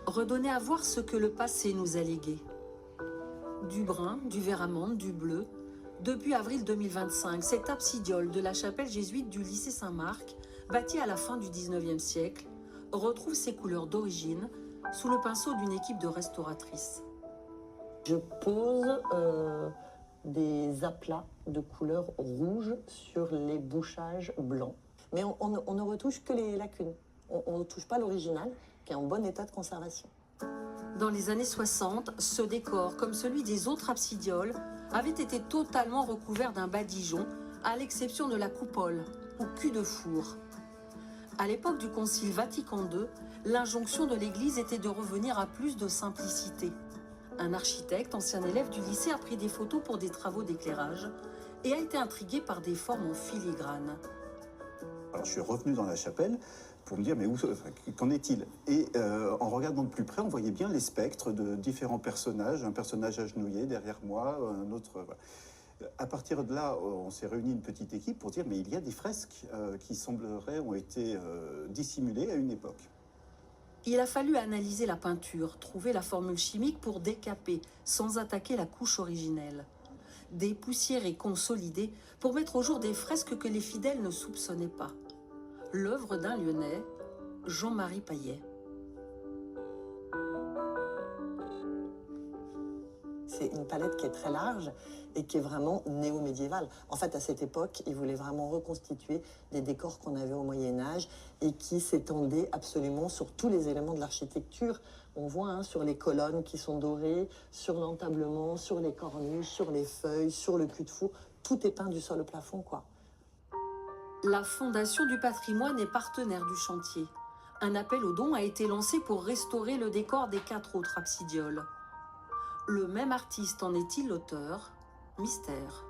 redonner à voir ce que le passé nous a légué. Du brun, du vert amande, du bleu. Depuis avril 2025, cette absidiole de la chapelle jésuite du lycée Saint-Marc, bâtie à la fin du 19e siècle, retrouve ses couleurs d'origine sous le pinceau d'une équipe de restauratrices. Je pose des aplats de couleur rouge sur les bouchages blancs. Mais on ne retouche que les lacunes. On ne retouche pas l'original, qui est en bon état de conservation. Dans les années 60, ce décor, comme celui des autres absidioles, avait été totalement recouvert d'un badigeon, à l'exception de la coupole, ou cul de four. À l'époque du Concile Vatican II, l'injonction de l'Église était de revenir à plus de simplicité. Un architecte, ancien élève du lycée, a pris des photos pour des travaux d'éclairage et a été intrigué par des formes en filigrane. Alors je suis revenu dans la chapelle pour me dire, mais qu'en est-il? Et en regardant de plus près, on voyait bien les spectres de différents personnages, un personnage agenouillé derrière moi, un autre... Voilà. À partir de là, on s'est réuni une petite équipe pour dire, mais il y a des fresques qui sembleraient ont été dissimulées à une époque. Il a fallu analyser la peinture, trouver la formule chimique pour décaper, sans attaquer la couche originelle. Dépoussiérer, consolider, pour mettre au jour des fresques que les fidèles ne soupçonnaient pas. L'œuvre d'un Lyonnais, Jean-Marie Paillet. C'est une palette qui est très large et qui est vraiment néo-médiévale. En fait, à cette époque, ils voulaient vraiment reconstituer des décors qu'on avait au Moyen-Âge et qui s'étendaient absolument sur tous les éléments de l'architecture. On voit sur les colonnes qui sont dorées, sur l'entablement, sur les corniches, sur les feuilles, sur le cul-de-four. Tout est peint du sol au plafond, quoi. La Fondation du patrimoine est partenaire du chantier. Un appel aux dons a été lancé pour restaurer le décor des 4 autres absidioles. Le même artiste en est-il l'auteur? Mystère.